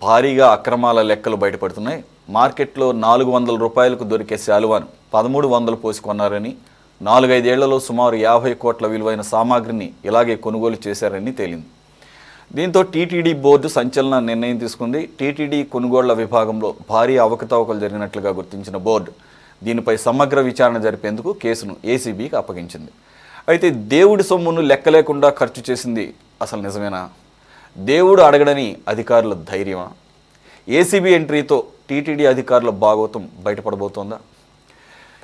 భారీగా అక్రమాల లెక్కలు బయటపడుతున్నాయి. మార్కెట్లో 400 రూపాయలకు దొరికే శాలువాను 1300 పోసి కొన్నారని, 4-5 ఏళ్లలో సుమారు 50 కోట్ల విలువైన సామాగ్రిని ఇలాగే కొనుగోలు చేశారని తేలింది. దీంతో టీటీడీ బోర్డు సంచలన నిర్ణయం తీసుకుంది. టీటీడీ కొనుగోళ్ల విభాగంలో భారీ అవకతవకలు జరిగినట్లుగా గుర్తించిన బోర్డు దీనిపై సమగ్ర విచారణ జరిపేందుకు కేసును ఏసీబీకి అప్పగించింది. అయితే దేవుడి సొమ్మును లెక్క లేకుండా ఖర్చు చేసింది అసలు నిజమేనా? దేవుడు అడగడని అధికారుల ధైర్యమా? ఏసీబీ ఎంట్రీతో టీటీడీ అధికారుల భాగోతం బయటపడబోతోందా?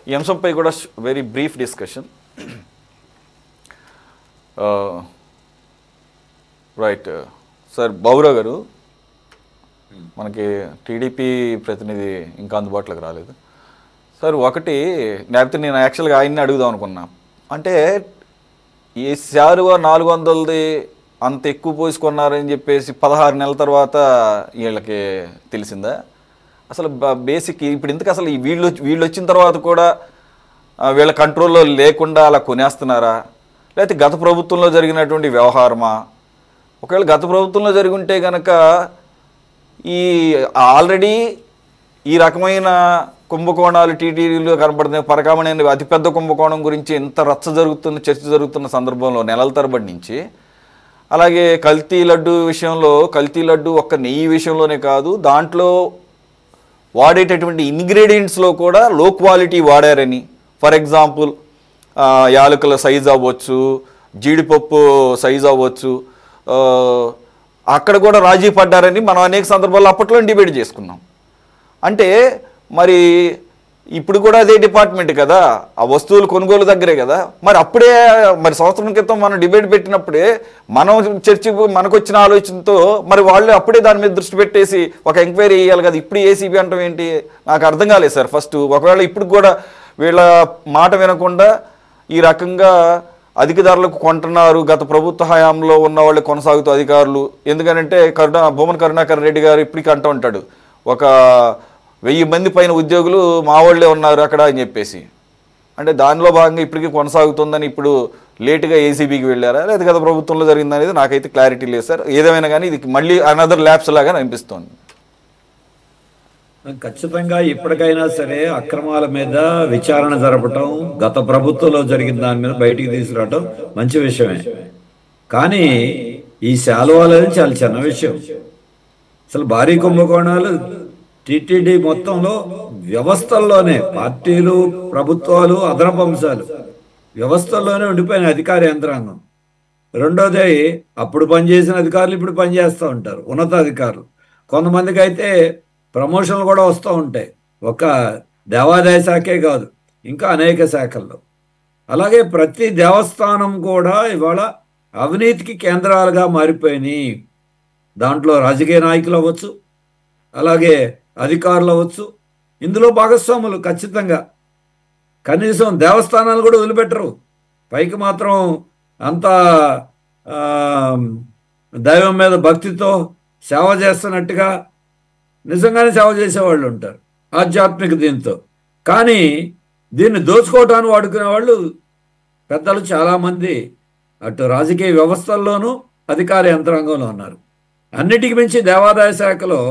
ఈ అంశంపై కూడా very brief discussion. Right sir, Bora garu, మనకి టీడీపీ ప్రతినిధి ఇంకా అందుబాటులోకి రాలేదు సార్. ఒకటి లేకపోతే నేను యాక్చువల్గా ఆయన్ని అడుగుదాం అనుకున్నా. అంటే ఈ శాలువా 400ది అంత ఎక్కువ పోసుకున్నారని చెప్పేసి 16 నెలల తర్వాత వీళ్ళకి తెలిసిందా? అసలు బేసిక్ ఇప్పుడు ఎందుకు అసలు వీళ్ళు వచ్చిన తర్వాత కూడా వీళ్ళ కంట్రోల్లో లేకుండా అలా కొనేస్తున్నారా, లేకపోతే గత ప్రభుత్వంలో జరిగినటువంటి వ్యవహారమా? ఒకవేళ గత ప్రభుత్వంలో జరిగి ఉంటే కనుక ఈ ఆల్రెడీ ఈ రకమైన కుంభకోణాలు టీటీడీలో కనపడుతున్నాయి. పరకామణి అనే అతిపెద్ద కుంభకోణం గురించి ఎంత రచ్చ జరుగుతున్న చర్చ జరుగుతున్న సందర్భంలో నెలల తరబడి నుంచి, అలాగే కల్తీ లడ్డు విషయంలో, కల్తీ లడ్డు ఒక్క నెయ్యి విషయంలోనే కాదు, దాంట్లో వాడేటటువంటి ఇంగ్రీడియంట్స్లో కూడా లో క్వాలిటీ వాడారని, ఫర్ ఎగ్జాంపుల్ యాలకుల సైజ్ అవ్వచ్చు, జీడిపప్పు సైజ్ అవ్వచ్చు, అక్కడ కూడా రాజీ పడ్డారని మనం అనేక సందర్భాల్లో అప్పట్లో డిబేట్ చేసుకున్నాం. అంటే మరి ఇప్పుడు కూడా అదే డిపార్ట్మెంట్ కదా, ఆ వస్తువులు కొనుగోలు దగ్గరే కదా. మరి అప్పుడే మరి సంవత్సరం క్రితం మనం డిబేట్ పెట్టినప్పుడే మనం చర్చకు మనకు వచ్చిన ఆలోచనతో మరి వాళ్ళు అప్పుడే దాని మీద దృష్టి పెట్టేసి ఒక ఎంక్వైరీ చేయాలి కదా. ఇప్పుడు ఏసీబీ అంటాం ఏంటి? నాకు అర్థం కాలేదు సార్. ఫస్ట్ ఒకవేళ ఇప్పుడు కూడా వీళ్ళ మాట వినకుండా ఈ రకంగా అధిక ధరలకు కొంటున్నారు, గత ప్రభుత్వ హయాంలో ఉన్న వాళ్ళు కొనసాగుతూ అధికారులు. ఎందుకనంటే భూమన కరుణాకర్ రెడ్డి గారు ఇప్పటికీ అంటూ ఉంటాడు, ఒక 1000 మంది పైన ఉద్యోగులు మా వాళ్ళే ఉన్నారు అక్కడ అని చెప్పేసి. అంటే దానిలో భాగంగా ఇప్పటికీ కొనసాగుతుందని ఇప్పుడు లేటుగా ఏసీబీకి వెళ్ళారా, లేదా గత ప్రభుత్వంలో జరిగిందనేది నాకైతే క్లారిటీ లేదు సార్. ఏదేమైనా కానీ ఇది మళ్ళీ అనదర్ ల్యాబ్స్ లాగా అనిపిస్తోంది. ఖచ్చితంగా ఇప్పటికైనా సరే అక్రమాల మీద విచారణ జరపటం, గత ప్రభుత్వంలో జరిగిన దాని మీద బయటికి తీసుకురావటం మంచి విషయమే. కానీ ఈ శాలువాలు అనేది చాలా చిన్న విషయం. అసలు భారీ కుంభకోణాలు టీటీడీ మొత్తంలో వ్యవస్థల్లోనే, పార్టీలు, ప్రభుత్వాలు, అదనపు అంశాలు వ్యవస్థల్లోనే ఉండిపోయిన అధికార యంత్రాంగం. రెండోది, అప్పుడు పనిచేసిన అధికారులు ఇప్పుడు పనిచేస్తూ ఉంటారు, ఉన్నతాధికారులు. కొంతమందికి అయితే ప్రమోషన్లు కూడా వస్తూ ఉంటాయి, ఒక దేవాదాయ శాఖే కాదు, ఇంకా అనేక శాఖల్లో. అలాగే ప్రతి దేవస్థానం కూడా ఇవాళ అవినీతికి కేంద్రాలుగా మారిపోయినాయి. దాంట్లో రాజకీయ నాయకులు అవ్వచ్చు, అలాగే అధికారులు అవ్వచ్చు, ఇందులో భాగస్వాములు ఖచ్చితంగా. కనీసం దేవస్థానాలు కూడా వదిలిపెట్టరు. పైకి మాత్రం అంతా దైవం మీద భక్తితో సేవ చేస్తున్నట్టుగా నిజంగానే సేవ చేసేవాళ్ళు ఉంటారు ఆధ్యాత్మిక దీంతో. కానీ దీన్ని దోచుకోవటాన్ని వాడుకునే వాళ్ళు పెద్దలు చాలామంది అటు రాజకీయ వ్యవస్థల్లోనూ అధికార యంత్రాంగంలో ఉన్నారు. అన్నిటికి మించి దేవాదాయ శాఖలో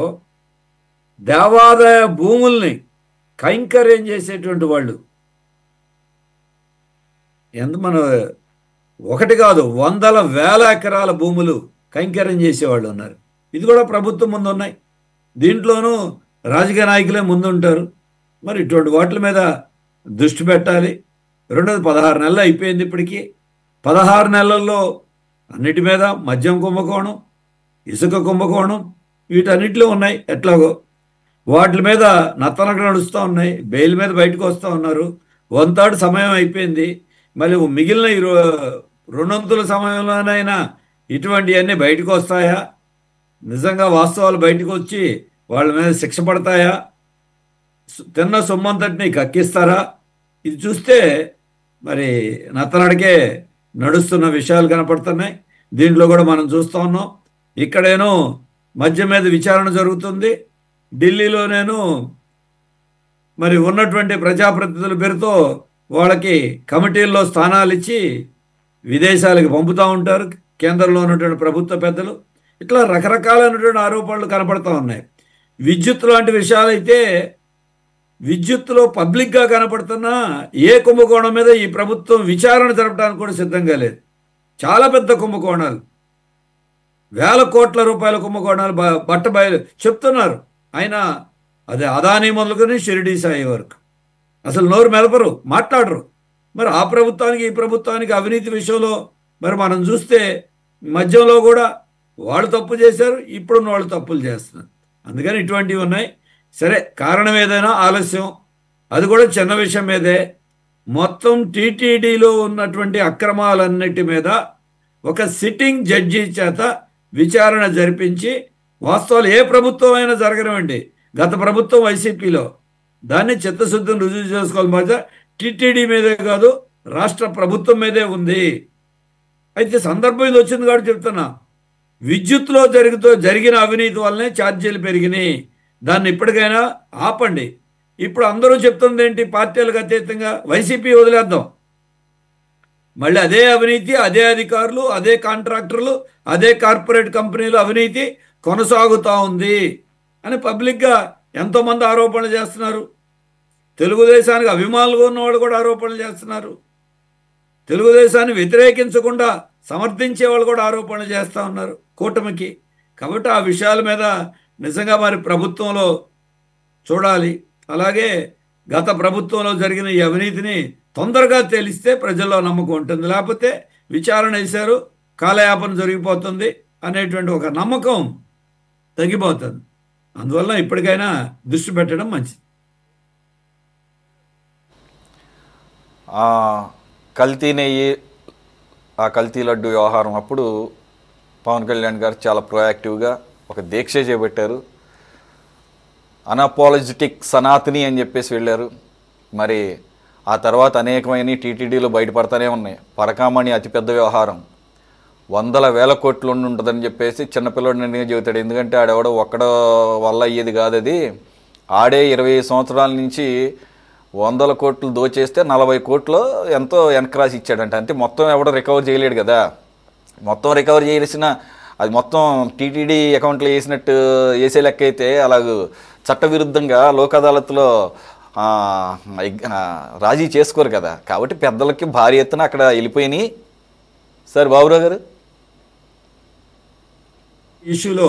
దేవాదాయ భూముల్ని కైంకర్యం చేసేటువంటి వాళ్ళు మన ఒకటి కాదు, 100,000 ఎకరాల భూములు కైంకర్యం చేసేవాళ్ళు ఉన్నారు. ఇది కూడా ప్రభుత్వం ముందు ఉన్నాయి. దీంట్లోనూ రాజకీయ నాయకులే ముందుంటారు. మరి ఇటువంటి వాటి మీద దృష్టి పెట్టాలి. రెండోది, 16 నెలలు అయిపోయింది ఇప్పటికీ. 16 నెలల్లో అన్నిటి మీద మద్యం కుంభకోణం, ఇసుక కుంభకోణం, వీటన్నిటిలో ఉన్నాయి. ఎట్లాగో వాటి మీద నత్తనక నడుస్తూ ఉన్నాయి, బెయిల్ మీద బయటకు వస్తూ ఉన్నారు. 1/3 సమయం అయిపోయింది. మళ్ళీ మిగిలిన 2/2 సమయంలోనైనా ఇటువంటివన్నీ బయటకు వస్తాయా? నిజంగా వాస్తవాలు బయటకు వచ్చి వాళ్ళ మీద శిక్ష పడతాయా? తిన్న సొమ్మంతటిని కక్కిస్తారా? ఇది చూస్తే మరి నత్తనడికే నడుస్తున్న విషయాలు కనపడుతున్నాయి. దీంట్లో కూడా మనం చూస్తూ ఉన్నాం. ఇక్కడేనో మద్యం మీద విచారణ జరుగుతుంది, ఢిల్లీలోనేను మరి ఉన్నటువంటి ప్రజాప్రతినిధుల పేరుతో వాళ్ళకి కమిటీల్లో స్థానాలు ఇచ్చి విదేశాలకు పంపుతూ ఉంటారు కేంద్రంలో ఉన్నటువంటి ప్రభుత్వ పెద్దలు. ఇట్లా రకరకాలైనటువంటి ఆరోపణలు కనపడతా ఉన్నాయి. విద్యుత్ లాంటి విషయాలైతే విద్యుత్తులో పబ్లిక్గా కనపడుతున్నా ఏ కుంభకోణం మీద ఈ ప్రభుత్వం విచారణ జరపడానికి కూడా సిద్ధంగా లేదు. చాలా పెద్ద కుంభకోణాలు, వేల కోట్ల రూపాయల కుంభకోణాలు బట్టబయలు చెప్తున్నారు. అయినా అదే అదానీ మొదలుకొని షిరిడీ సాయి వరకు అసలు నోరు మెదపరు, మాట్లాడరు. మరి ఆ ప్రభుత్వానికి ఈ ప్రభుత్వానికి అవినీతి విషయంలో మరి మనం చూస్తే మధ్యలో కూడా వాళ్ళు తప్పు చేశారు, ఇప్పుడున్న వాళ్ళు తప్పులు చేస్తున్నారు. అందుకని ఇటువంటివి ఉన్నాయి. సరే, కారణం ఏదైనా ఆలస్యం, అది కూడా చిన్న విషయం మీదే. మొత్తం టీటీడీలో ఉన్నటువంటి అక్రమాలన్నిటి మీద ఒక సిట్టింగ్ జడ్జి చేత విచారణ జరిపించి వాస్తవాలు ఏ ప్రభుత్వం అయినా జరగనివ్వండి, గత ప్రభుత్వం వైసీపీలో దాన్ని చిత్తశుద్ధిని రుజువు చేసుకోవాలి. మధ్య టీటీడీ మీదే కాదు, రాష్ట్ర ప్రభుత్వం మీదే ఉంది. అయితే సందర్భం ఇది వచ్చింది కాబట్టి చెప్తున్నా, విద్యుత్లో జరిగిన అవినీతి వల్లనే ఛార్జీలు పెరిగినాయి. దాన్ని ఇప్పటికైనా ఆపండి. ఇప్పుడు అందరూ చెప్తుంది ఏంటి, పార్టీలకు అతీతంగా వైసీపీ వదిలేద్దాం, మళ్ళీ అదే అవినీతి, అదే అధికారులు, అదే కాంట్రాక్టర్లు, అదే కార్పొరేట్ కంపెనీలు అవినీతి కొనసాగుతూ ఉంది అని పబ్లిక్గా ఎంతోమంది ఆరోపణలు చేస్తున్నారు. తెలుగుదేశానికి అభిమానులుగా ఉన్నవాళ్ళు కూడా ఆరోపణలు చేస్తున్నారు. తెలుగుదేశాన్ని వ్యతిరేకించకుండా సమర్థించే వాళ్ళు కూడా ఆరోపణలు చేస్తూ ఉన్నారు కూటమికి. కాబట్టి ఆ విషయాల మీద నిజంగా మరి ప్రభుత్వంలో చూడాలి. అలాగే గత ప్రభుత్వంలో జరిగిన ఈ అవినీతిని తొందరగా తేలిస్తే ప్రజల్లో నమ్మకం ఉంటుంది. లేకపోతే విచారణ వేశారు, కాలయాపన జరిగిపోతుంది అనేటువంటి ఒక నమ్మకం తగ్గిపోతుంది. అందువల్ల ఇప్పటికైనా దృష్టి పెట్టడం మంచిది. కల్తీ నెయ్యి, ఆ కల్తీ లడ్డు వ్యవహారం అప్పుడు పవన్ కళ్యాణ్ గారు చాలా ప్రొయాక్టివ్గా ఒక దీక్ష చేపట్టారు. అన్అపాలజెటిక్ సనాతని అని చెప్పేసి వెళ్ళారు. మరి ఆ తర్వాత అనేకమైన టీటీడీలో బయటపడతానే ఉన్నాయి. పరకామణి అతిపెద్ద వ్యవహారం, వందల వేల కోట్లు ఉంటుందని చెప్పేసి చిన్నపిల్లడు నేను చెబుతాడు. ఎందుకంటే ఆడెవడో ఒక్కడ వల్ల అయ్యేది కాదు అది. ఆడే 20 సంవత్సరాల నుంచి 100 కోట్లు దోచేస్తే 40 కోట్లు ఎంతో వెనక్రాసి ఇచ్చాడంట. అంటే మొత్తం ఎవడో రికవర్ చేయలేడు కదా. మొత్తం రికవర్ చేయాల్సిన అది మొత్తం టీటీడీ అకౌంట్లో వేసినట్టు వేసే లెక్క అయితే అలాగ చట్టవిరుద్ధంగా లోక్ అదాలత్లో రాజీ చేసుకోరు కదా. కాబట్టి పెద్దలకి భారీ ఎత్తున అక్కడ వెళ్ళిపోయినాయి. సార్ బాబురావు గారు, ఇష్యూలో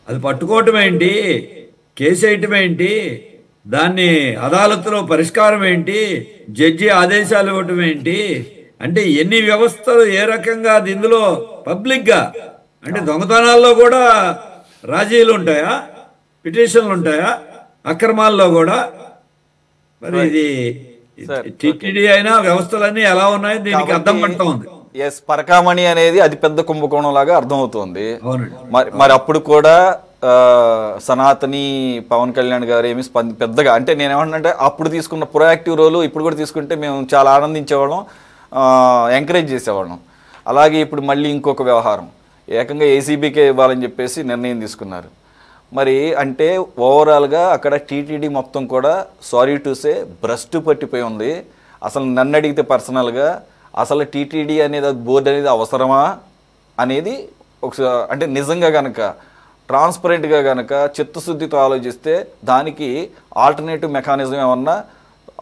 అది పట్టుకోవటం ఏంటి, కేసు వేయటం ఏంటి, దాన్ని అదాలత్లో పరిష్కారం ఏంటి, జడ్జి ఆదేశాలు ఇవ్వటం ఏంటి, అంటే ఎన్ని వ్యవస్థలు ఏ రకంగా ఇందులో పబ్లిక్గా అంటే దొంగతనాల్లో కూడా రాజీలు ఉంటాయా, పిటిషన్లు ఉంటాయా, అక్రమాల్లో కూడా. మరి ఇది టిటిడి అయినా వ్యవస్థలన్నీ ఎలా ఉన్నాయో దీనికి అర్థం పడుతూ ఉంది. ఎస్, పరకామణి అనేది అది పెద్ద కుంభకోణం లాగా అర్థమవుతుంది. మరి అప్పుడు కూడా సనాతని పవన్ కళ్యాణ్ గారు ఏమి పెద్దగా అంటే నేనేమన్నా అప్పుడు తీసుకున్న ప్రొయాక్టివ్ రోలు ఇప్పుడు కూడా తీసుకుంటే మేము చాలా ఆనందించేవాళ్ళం, ఎంకరేజ్ చేసేవాళ్ళం. అలాగే ఇప్పుడు మళ్ళీ ఇంకొక వ్యవహారం ఏకంగా ఏసీబీకే ఇవ్వాలని చెప్పేసి నిర్ణయం తీసుకున్నారు. మరి అంటే ఓవరాల్గా అక్కడ టీటీడీ మొత్తం కూడా సారీ టు సే భ్రష్టు పట్టిపోయి ఉంది. అసలు నన్ను అడిగితే పర్సనల్గా అసలు టీటీడీ అనేది బోర్డు అనేది అవసరమా అనేది ఒకసారి అంటే నిజంగా కనుక ట్రాన్స్పరెంట్గా కనుక చిత్తశుద్ధితో ఆలోచిస్తే దానికి ఆల్టర్నేటివ్ మెకానిజం ఏమన్నా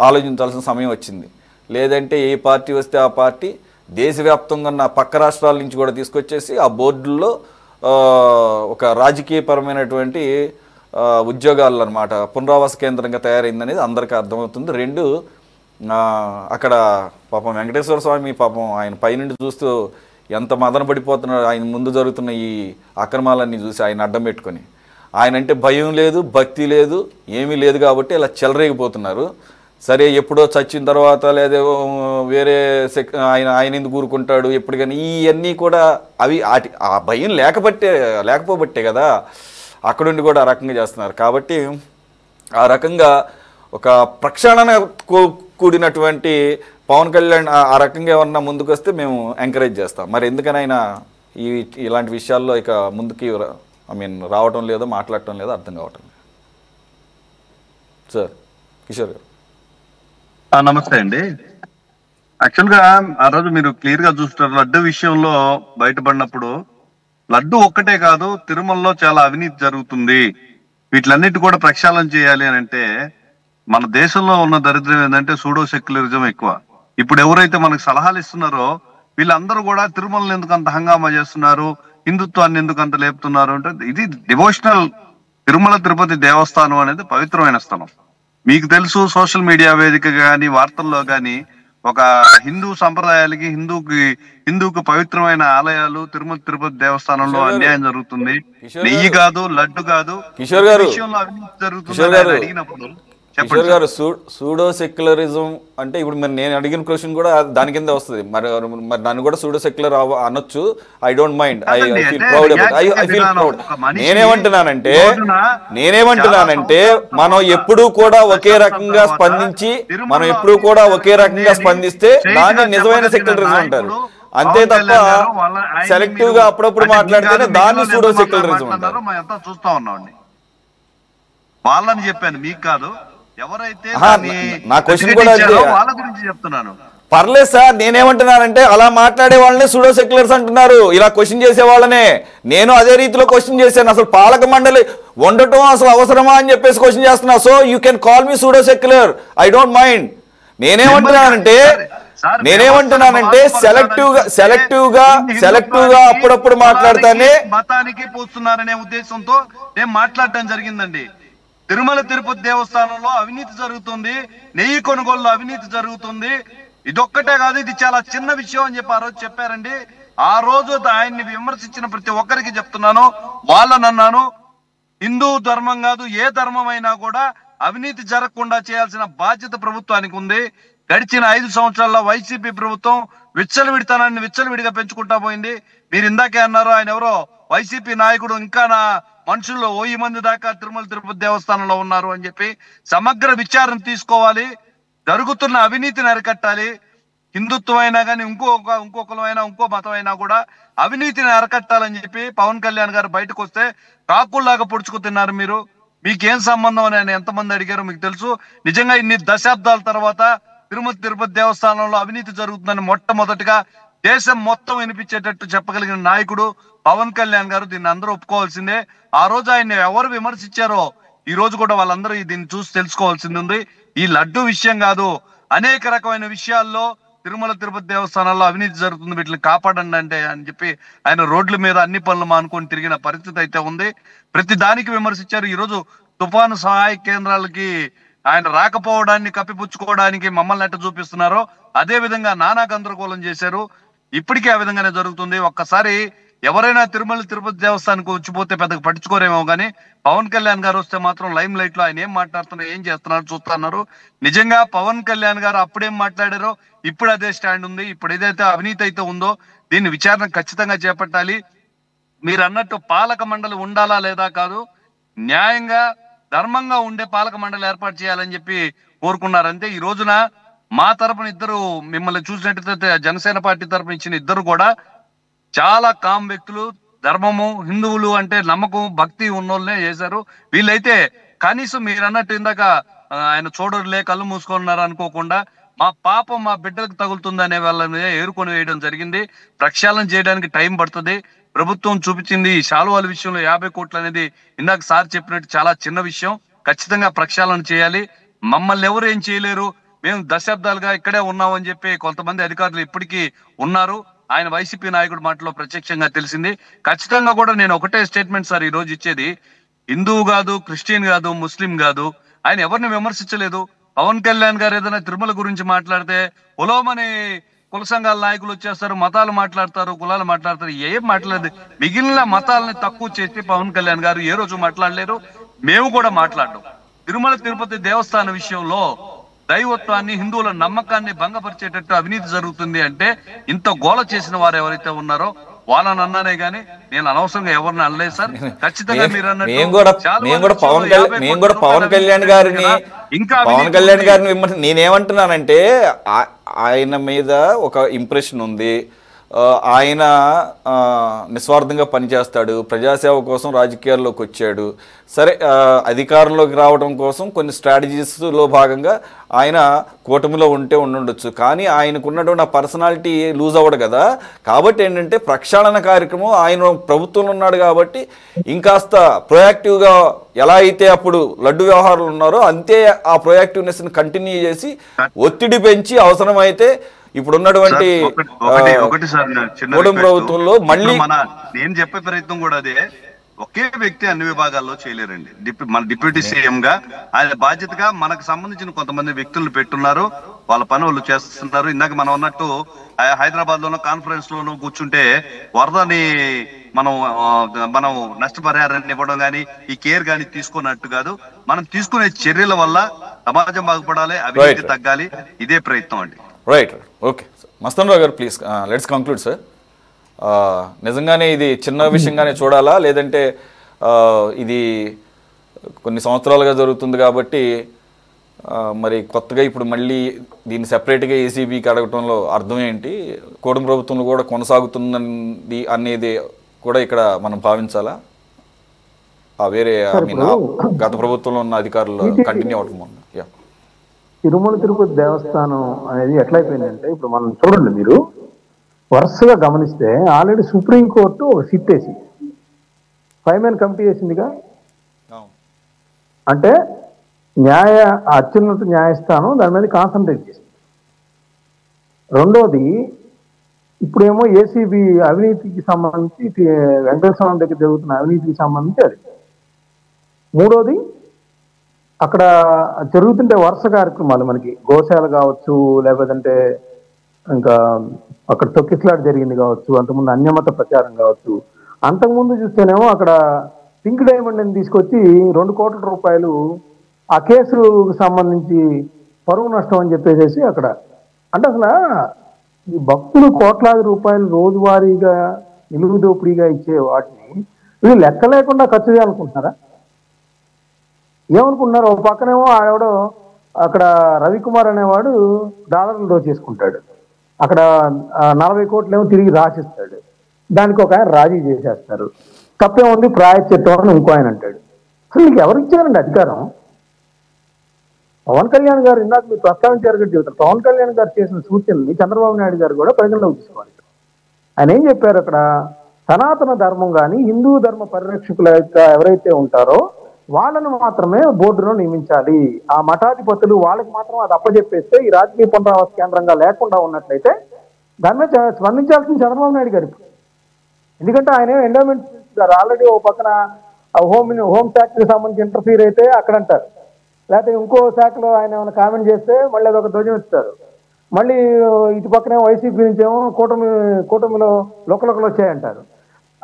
ఆలోచించాల్సిన సమయం వచ్చింది. లేదంటే ఏ పార్టీ వస్తే ఆ పార్టీ దేశవ్యాప్తంగా ఉన్న పక్క రాష్ట్రాల నుంచి కూడా తీసుకొచ్చేసి ఆ బోర్డుల్లో ఒక రాజకీయపరమైనటువంటి ఉద్యోగాలు అన్నమాట పునరావాస కేంద్రంగా తయారైందనేది అందరికీ అర్థమవుతుంది. రెండు, అక్కడ పాపం వెంకటేశ్వర స్వామి పాపం ఆయన పైనుండి చూస్తూ ఎంత మదన పడిపోతున్నాడు. ఆయన ముందు జరుగుతున్న ఈ అక్రమాలన్నీ చూసి ఆయన అడ్డం పెట్టుకొని ఆయన అంటే భయం లేదు, భక్తి లేదు, ఏమీ లేదు కాబట్టి ఇలా చెలరేగిపోతున్నారు. సరే, ఎప్పుడో చచ్చిన తర్వాత లేదా వేరే ఆయన ఎందుకు ఊరుకుంటాడు ఎప్పటికైనా ఇవన్నీ కూడా అవి ఆ భయం లేకపోబట్టే కదా అక్కడుండి కూడా ఆ రకంగా చేస్తున్నారు. కాబట్టి ఆ రకంగా ఒక ప్రక్షాళన కూడినటువంటి పవన్ కళ్యాణ్ ఆ రకంగా ఏమన్నా ముందుకు వస్తే మేము ఎంకరేజ్ చేస్తాం. మరి ఎందుకనైనా ఇలాంటి విషయాల్లో ఇక ముందుకి రావటం లేదో మాట్లాడటం లేదో అర్థం కావటం. సార్ కిషోర్ గారు. నమస్తే అండి. యాక్చువల్గా ఆ రోజు మీరు క్లియర్ గా చూస్తున్నారు, లడ్డు విషయంలో బయటపడినప్పుడు లడ్డు ఒక్కటే కాదు, తిరుమలలో చాలా అవినీతి జరుగుతుంది. వీటిలన్నిటి కూడా ప్రక్షాళన చేయాలి అని అంటే మన దేశంలో ఉన్న దరిద్రం ఏంటంటే సూడో సెక్యులరిజం ఎక్కువ. ఇప్పుడు ఎవరైతే మనకు సలహాలు ఇస్తున్నారో వీళ్ళందరూ కూడా తిరుమలని ఎందుకు అంత హంగామా చేస్తున్నారు, హిందుత్వాన్ని ఎందుకు అంత లేపుతున్నారు అంటే, ఇది డివోషనల్. తిరుమల తిరుపతి దేవస్థానం అనేది పవిత్రమైన స్థలం. మీకు తెలుసు, సోషల్ మీడియా వేదిక గాని వార్తల్లో గాని ఒక హిందూ సంప్రదాయాలకి హిందూకు పవిత్రమైన ఆలయాలు తిరుమల తిరుపతి దేవస్థానంలో అన్యాయం జరుగుతుంది. నెయ్యి కాదు, లడ్డు కాదు, కిషోర్ గారు విషయంలో అవినీతి జరుగుతుంది అడిగినప్పుడు కిషోర్ గారు సూడో సెక్యులరిజం అంటే ఇప్పుడు మరి నేను అడిగిన క్వశ్చన్ కూడా దాని కింద వస్తుంది. మరి నన్ను కూడా సూడో సెక్యులర్ అనొచ్చు. I don't mind, I feel proud about, I feel proud. నేనేమంటున్నానంటే మనం ఎప్పుడూ కూడా ఒకే రకంగా స్పందించి స్పందిస్తే దాన్ని నిజమైన సెక్యులరిజం అంటారు. అంతే తప్ప సెలెక్టివ్ గా అప్పుడప్పుడు మాట్లాడితేనే దాన్ని సూడో సెక్యులరిజం అంటారు. చూస్తా ఉన్నాండి, వాళ్ళని చెప్పాను, మీకు కాదు. ఎవరైతే నా క్వశ్చన్ కూడా వాళ్ళ గురించి చెప్తున్నాను. పర్లేదు సార్, నేనేమంటున్నానంటే అలా మాట్లాడే వాళ్ళనే సూడో సెక్యులర్స్ అంటున్నారు, ఇలా క్వశ్చన్ చేసే వాళ్ళనే. నేను అదే రీతిలో క్వశ్చన్ చేశాను. అసలు పాలక మండలి ఉండటం అసలు అవసరమా అని చెప్పేసి క్వశ్చన్ చేస్తున్నా. So you can call me pseudo secular, I don't mind. నేనేమంటున్నానంటే సెలెక్టివ్ గా అప్పుడప్పుడు మాట్లాడతానే మతానికి పోస్తున్నారనే ఉద్దేశంతో నేను మాట్లాడటం జరిగిందండి. తిరుమల తిరుపతి దేవస్థానంలో అవినీతి జరుగుతుంది, నెయ్యి కొనుగోలులో అవినీతి జరుగుతుంది. ఇదొక్కటే కాదు, ఇది చాలా చిన్న విషయం అని చెప్పి ఆ రోజు చెప్పారండి. ఆ రోజు ఆయన్ని విమర్శించిన ప్రతి ఒక్కరికి చెప్తున్నాను, వాళ్ళనన్నాను, హిందూ ధర్మం కాదు ఏ ధర్మం అయినా కూడా అవినీతి జరగకుండా చేయాల్సిన బాధ్యత ప్రభుత్వానికి ఉంది. గడిచిన 5 సంవత్సరాల్లో వైసీపీ ప్రభుత్వం విచ్చలవిడితనాన్ని విచ్చలవిడిగా పెంచుకుంటా పోయింది. మీరు ఇందాకే అన్నారు, ఆయన ఎవరో వైసీపీ నాయకుడు ఇంకా నా మనుషుల్లో 1000 మంది దాకా తిరుమల తిరుపతి దేవస్థానంలో ఉన్నారు అని చెప్పి సమగ్ర విచారణ తీసుకోవాలి. జరుగుతున్న అవినీతిని అరికట్టాలి. హిందుత్వం అయినా కానీ ఇంకో కులమైనా ఇంకో మతం అయినా కూడా అవినీతిని అరికట్టాలని చెప్పి పవన్ కళ్యాణ్ గారు బయటకు వస్తే కాకుల్లాగా పొడుచుకు తిన్నారు. మీకేం సంబంధం అని ఆయన ఎంతమంది అడిగారో మీకు తెలుసు. నిజంగా ఇన్ని దశాబ్దాల తర్వాత తిరుమల తిరుపతి దేవస్థానంలో అవినీతి జరుగుతుందని మొట్టమొదటిగా దేశం మొత్తం వినిపించేటట్టు చెప్పగలిగిన నాయకుడు పవన్ కళ్యాణ్ గారు. దీన్ని అందరూ ఒప్పుకోవాల్సిందే. ఆ రోజు ఆయన ఎవరు విమర్శించారో ఈ రోజు కూడా వాళ్ళందరూ దీన్ని చూసి తెలుసుకోవాల్సింది ఉంది. ఈ లడ్డు విషయం కాదు, అనేక రకమైన విషయాల్లో తిరుమల తిరుపతి దేవస్థానాల్లో అవినీతి జరుగుతుంది, వీటిని కాపాడండి అంటే అని చెప్పి ఆయన రోడ్ల మీద అన్ని పనులు మానుకొని తిరిగిన పరిస్థితి అయితే ఉంది. ప్రతి దానికి విమర్శించారు. ఈ రోజు తుఫాను సహాయ కేంద్రాలకి ఆయన రాకపోవడాన్ని కప్పిపుచ్చుకోవడానికి మమ్మల్ని ఎట్ట చూపిస్తున్నారో అదే విధంగా నానా గందరగోళం చేశారు. ఇప్పటికీ ఆ విధంగానే జరుగుతుంది. ఒక్కసారి ఎవరైనా తిరుమల తిరుపతి దేవస్థానానికి వచ్చిపోతే పెద్దగా పట్టించుకోరేమో కానీ పవన్ కళ్యాణ్ గారు వస్తే మాత్రం లైమ్ లైట్ లో ఆయన ఏం మాట్లాడుతున్నారు, ఏం చేస్తున్నారు చూస్తున్నారు. నిజంగా పవన్ కళ్యాణ్ గారు అప్పుడేం మాట్లాడారో ఇప్పుడు అదే స్టాండ్ ఉంది. ఇప్పుడు ఏదైతే అవినీతి అయితే ఉందో దీన్ని విచారణ ఖచ్చితంగా చేపట్టాలి. మీరు అన్నట్టు పాలక మండలి ఉండాలా లేదా కాదు, న్యాయంగా ధర్మంగా ఉండే పాలక మండలి ఏర్పాటు చేయాలని చెప్పి కోరుకున్నారంతే. ఈ రోజున మా తరపున ఇద్దరు మిమ్మల్ని చూసినట్టయితే జనసేన పార్టీ తరపున ఇచ్చిన ఇద్దరు కూడా చాలా కామ్ వ్యక్తులు, ధర్మము హిందువులు అంటే నమ్మకం భక్తి ఉన్నోళ్ళనే చేశారు. వీళ్ళైతే కనీసం మీరు అన్నట్టు ఇందాక ఆయన చూడరులే కళ్ళు మూసుకున్నారు అనుకోకుండా మా పాపం మా బిడ్డలకు తగులుతుంది అనే వాళ్ళని ఏరుకొని వేయడం జరిగింది. ప్రక్షాళన చేయడానికి టైం పడుతుంది. ప్రభుత్వం చూపించింది శాలువాల విషయంలో 50 కోట్లు అనేది ఇందాక సార్ చెప్పినట్టు చాలా చిన్న విషయం. ఖచ్చితంగా ప్రక్షాళన చేయాలి. మమ్మల్ని ఎవరు ఏం చేయలేరు, మేము దశాబ్దాలుగా ఇక్కడే ఉన్నామని చెప్పి కొంతమంది అధికారులు ఇప్పటికీ ఉన్నారు. ఆయన వైసీపీ నాయకుడు మాటలో ప్రత్యక్షంగా తెలిసింది. ఖచ్చితంగా కూడా నేను ఒకటే స్టేట్మెంట్ సార్ ఈ రోజు ఇచ్చేది, హిందువు కాదు, క్రిస్టియన్ కాదు, ముస్లిం కాదు, ఆయన ఎవరిని విమర్శించలేదు. పవన్ కళ్యాణ్ గారు ఏదైనా తిరుమల గురించి మాట్లాడితే ఉలోమని కుల సంఘాల నాయకులు వచ్చేస్తారు, మతాలు మాట్లాడతారు, కులాలు మాట్లాడతారు, ఏం మాట్లాడలేదు. మిగిలిన మతాలని తక్కువ చేసి పవన్ కళ్యాణ్ గారు ఏ రోజు మాట్లాడలేరు, మేము కూడా మాట్లాడడం. తిరుమల తిరుపతి దేవస్థాన విషయంలో దైవత్వాన్ని హిందువుల నమ్మకాన్ని భంగపరిచేటట్టు అవినీతి జరుగుతుంది అంటే ఇంత గోల చేసిన వారు ఎవరైతే ఉన్నారో వాళ్ళని అన్నానే గానీ నేను అనవసరంగా ఎవరిని అనలేదు సార్. ఖచ్చితంగా మీరు అన్నట్టు పవన్ కళ్యాణ్ గారిని నేనేమంటున్నానంటే ఆయన మీద ఒక ఇంప్రెషన్ ఉంది, ఆయన నిస్వార్థంగా పనిచేస్తాడు, ప్రజాసేవ కోసం రాజకీయాల్లోకి వచ్చాడు. సరే, అధికారంలోకి రావడం కోసం కొన్ని స్ట్రాటజీస్లో భాగంగా ఆయన కూటమిలో ఉండుండొచ్చు. కానీ ఆయనకున్నటువంటి ఆ పర్సనాలిటీ లూజ్ అవ్వడు కదా. కాబట్టి ఏంటంటే ప్రక్షాళన కార్యక్రమం ఆయన ప్రభుత్వంలో ఉన్నాడు కాబట్టి ఇంకాస్త ప్రొయాక్టివ్గా ఎలా అయితే అప్పుడు లడ్డు వ్యవహారాలు ఉన్నారో అంతే ఆ ప్రొయాక్టివ్నెస్ని కంటిన్యూ చేసి ఒత్తిడి పెంచి అవసరమైతే ఇప్పుడున్నటువంటి కూటమి ప్రభుత్వంలో మళ్ళీ నేను చెప్పే ప్రయత్నం కూడా అదే. ఒకే వ్యక్తి అన్ని విభాగాల్లో చేయలేరండి. మన డిప్యూటీ సీఎం గా ఆయన బాధ్యతగా మనకు సంబంధించిన కొంతమంది వ్యక్తులను పెట్టున్నారు, వాళ్ళ పని వాళ్ళు చేస్తున్నారు. ఇందాక మనం అన్నట్టు హైదరాబాద్ లోనో కాన్ఫరెన్స్ లోనో కూర్చుంటే వరదని మనం నష్టపరిహారాన్ని ఇవ్వడం కానీ ఈ కేర్ కానీ తీసుకున్నట్టు కాదు. మనం తీసుకునే చర్యల వల్ల సమాజం బాగుపడాలి, అవినీతి తగ్గాలి. ఇదే ప్రయత్నం అండి. Right, okay. మస్తాన్ రావు గారు, ప్లీజ్ లెట్స్ కంక్లూడ్ సార్. నిజంగానే ఇది చిన్న విషయంగానే చూడాలా, లేదంటే ఇది కొన్ని సంవత్సరాలుగా జరుగుతుంది కాబట్టి మరి కొత్తగా ఇప్పుడు మళ్ళీ దీన్ని సెపరేట్గా ఏసీబీకి అడగటంలో అర్థం ఏంటి? కూటమి ప్రభుత్వంలో కూడా కొనసాగుతుంది అనేది కూడా ఇక్కడ మనం భావించాలా? వేరే గత ప్రభుత్వంలో ఉన్న అధికారులు కంటిన్యూ అవటం. తిరుమల తిరుపతి దేవస్థానం అనేది ఎట్లయిపోయిందంటే, ఇప్పుడు మనం చూడండి, మీరు వరుసగా గమనిస్తే ఆల్రెడీ సుప్రీంకోర్టు ఒక సిట్ వేసి 5 మెన్ కమిటీ వేసిందిగా. అంటే అత్యున్నత న్యాయస్థానం దాని మీద కాన్సన్ట్రేట్ చేసింది. రెండోది, ఇప్పుడేమో ఏసీబీ అవినీతికి సంబంధించి వెంకటేశ్వర స్వామి దగ్గర జరుగుతున్న అవినీతికి సంబంధించి అది. మూడోది, అక్కడ జరుగుతుంటే వరుస కార్యక్రమాలు మనకి గోశాల కావచ్చు, లేకపోతే ఇంకా అక్కడ తొక్కిసలాట జరిగింది కావచ్చు, అంతకుముందు అన్యమత ప్రచారం కావచ్చు. అంతకుముందు చూస్తేనేమో అక్కడ పింక్ డైమండ్ అని తీసుకొచ్చి 2 కోట్ల రూపాయలు ఆ కేసుకు సంబంధించి పరువు నష్టం అని చెప్పేసి అక్కడ. అంటే అసలు ఈ భక్తులు కోట్లాది రూపాయలు రోజువారీగా నిలువు దోపిడీగా ఇచ్చే వాటిని వీళ్ళు లెక్క లేకుండా ఖర్చు చేయాలనుకుంటున్నారా? ఏమనుకుంటున్నారు? ఒక పక్కనేమో ఆవిడో అక్కడ రవికుమార్ అనేవాడు డాలర్లు దోచేసుకుంటాడు, అక్కడ 40 కోట్లేమో తిరిగి రాసిస్తాడు, దానికి ఒక ఆయన రాజీ చేసేస్తారు. తప్పేముంది, ప్రాయశ్చిత్తం అని ఇంకో ఆయన అంటాడు. అసలు మీకు ఎవరు ఇచ్చారండి అధికారం? పవన్ కళ్యాణ్ గారు ఇందాక మీరు ప్రస్తావించారు కదా జీవితం, పవన్ కళ్యాణ్ గారు చేసిన సూచనల్ని చంద్రబాబు నాయుడు గారు కూడా ప్రజల్లోకి తీసుకోవాలి. ఆయన ఏం చెప్పారు అక్కడ? సనాతన ధర్మం కానీ హిందూ ధర్మ పరిరక్షకులు ఎవరైతే ఉంటారో వాళ్ళను మాత్రమే బోర్డులో నియమించాలి. ఆ మఠాధిపతులు వాళ్ళకి మాత్రం అది అప్పచెప్పేస్తే ఈ రాజకీయ పునరావాస కేంద్రంగా లేకుండా ఉన్నట్లయితే దాని మీద స్పందించాల్సింది చంద్రబాబు నాయుడు గారు. ఎందుకంటే ఆయన ఎండోమెంట్ గారు ఆల్రెడీ ఓ పక్కన హోమ్ శాఖకి సంబంధించి ఇంటర్ఫీర్ అయితే అక్కడ అంటారు, లేకపోతే ఇంకో శాఖలో ఆయన ఏమైనా కామెంట్ చేస్తే మళ్ళీ అదొక ధ్వజం ఇస్తారు. మళ్ళీ ఇటు పక్కనే వైసీపీ నుంచి ఏమో కూటమిలో లోకలోకలు వచ్చాయంటారు.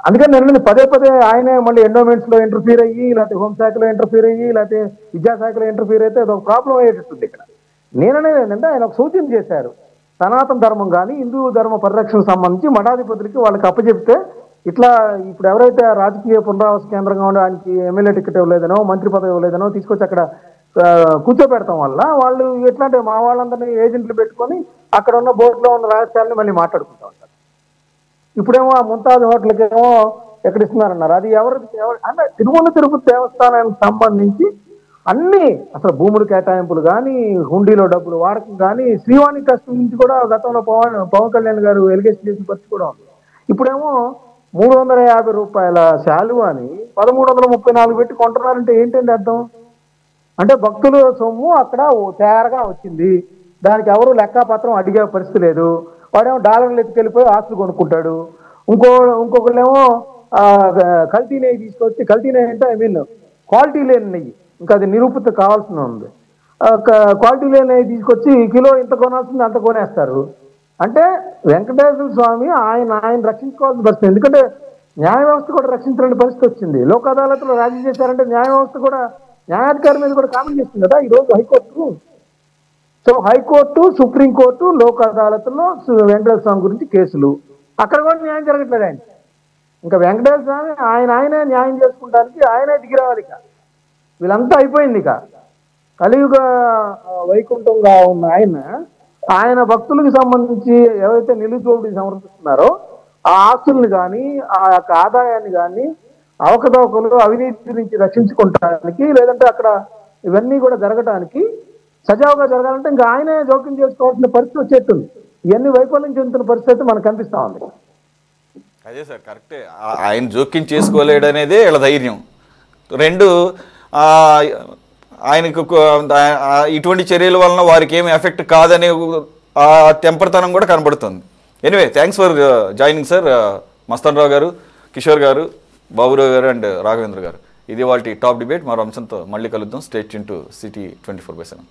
అందుకని నేను పదే ఆయనే మళ్ళీ ఎండోమెంట్స్ లో ఇంటర్ఫీర్ అయ్యి, లేకపోతే హోంశాఖలో ఇంటర్ఫీర్ అయ్యి, లేకపోతే విద్యాశాఖలో ఇంటర్ఫీర్ అయితే అదొక ప్రాబ్లం అయ్యేటట్టుంది. ఇక్కడ నేననేది ఏంటంటే ఆయన ఒక సూచన చేశారు, సనాతన ధర్మం కానీ హిందూ ధర్మ పరిరక్షణకు సంబంధించి మఠాధిపతులకి వాళ్ళకి అప్పచెప్తే ఇట్లా ఇప్పుడు ఎవరైతే రాజకీయ పునరావాస కేంద్రంగా ఉండే ఆయనకి ఎమ్మెల్యే టికెట్ ఇవ్వలేదనో మంత్రి పదవి ఇవ్వలేదనో తీసుకొచ్చి అక్కడ కూర్చోబెడతాం వల్ల వాళ్ళు ఎట్లా అంటే మా వాళ్ళందరినీ ఏజెంట్లు పెట్టుకొని అక్కడ ఉన్న బోర్డులో ఉన్న రహస్యాలని మళ్ళీ మాట్లాడుకుంటూ ఉంటారు. ఇప్పుడేమో ఆ ముంతాజ్ హోటల్కి ఏమో ఎక్కడ ఇస్తున్నారన్నారు, అది ఎవరు అంటే తిరుమల తిరుపతి దేవస్థానానికి సంబంధించి అన్ని అసలు భూములు కేటాయింపులు కానీ హుండీలో డబ్బులు వాడకం కానీ శ్రీవాణి ట్రస్ట్ నుంచి కూడా గతంలో పవన్ కళ్యాణ్ గారు ఎలిగేషన్ చేసిన పరిస్థితి కూడా ఉంది. ఇప్పుడేమో 350 రూపాయల శాలువాని 1334 పెట్టి కొంటున్నారంటే ఏంటండి అర్థం? అంటే భక్తుల సొమ్ము అక్కడ తయారుగా వచ్చింది, దానికి ఎవరు లెక్కాపత్రం అడిగే పరిస్థితి లేదు. వాడేమో డాలర్లు ఎత్తుకెళ్ళిపోయి ఆస్తులు కొనుక్కుంటాడు. ఇంకొకళ్ళేమో కల్తీ నెయ్యి తీసుకొచ్చి, కల్తీ నెయ్యి అంటే ఐ మీన్ క్వాలిటీ లేని నెయ్యి, ఇంకా అది నిరూపిత కావాల్సిన ఉంది, క్వాలిటీ లేని నెయ్యి తీసుకొచ్చి కిలో ఇంత కొనాల్సింది అంత కొనేస్తారు. అంటే వెంకటేశ్వర స్వామి ఆయన రక్షించుకోవాల్సిన పరిస్థితి. ఎందుకంటే న్యాయ వ్యవస్థ కూడా రక్షించలేని పరిస్థితి వచ్చింది. లోక్ అదాలత్లో రాజీ చేశారంటే న్యాయ వ్యవస్థ కూడా న్యాయాధికారి మీద కూడా కామెంట్ చేస్తుంది కదా ఈరోజు high court. So high court, supreme court, Lok అదాలత్లో వెంకటేశ్వర స్వామి గురించి కేసులు, అక్కడ కూడా న్యాయం జరగట్లేదు. ఆయన ఇంకా వెంకటేశ్వర స్వామి ఆయనే న్యాయం చేసుకుంటానికి ఆయనే దిగి రావాలి. ఇక వీళ్ళంతా అయిపోయింది. ఇక కలియుగ వైకుంఠంగా ఉన్న ఆయన ఆయన భక్తులకు సంబంధించి ఏవైతే నిలుచోబడి సమర్పిస్తున్నారో ఆ ఆస్తుల్ని కానీ ఆ యొక్క ఆదాయాన్ని కానీ అవకతవకలు అవినీతి నుంచి రక్షించుకోవటానికి, లేదంటే అక్కడ ఇవన్నీ కూడా జరగటానికి సజావుగా జరగాలంటే ఇంకా ఆయనే జోక్యం చేసుకోవాల్సిన పరిస్థితి వచ్చేస్తుంది. ఇవన్నీ వైఫల్యం చెందుతున్న పరిస్థితి మనకు కనిపిస్తా ఉంది. అదే సార్ కరెక్టే, ఆయన జోక్యం చేసుకోలేడు అనేదే వీళ్ళ ధైర్యం. రెండు, ఆయనకు ఇటువంటి చర్యల వలన వారికి ఏమి ఎఫెక్ట్ కాదనే ఆ టెంపర్తనం కూడా కనబడుతుంది. Anyway, thanks for joining sir. Mastan Rao garu, Kishore గారు, బాబురావు గారు అండ్ రాఘవేంద్ర గారు. ఇది వాళ్ళ టాప్ డిబేట్. మరో అంశంతో మళ్ళీ కలుద్దాం. Stay tune to city 24/7.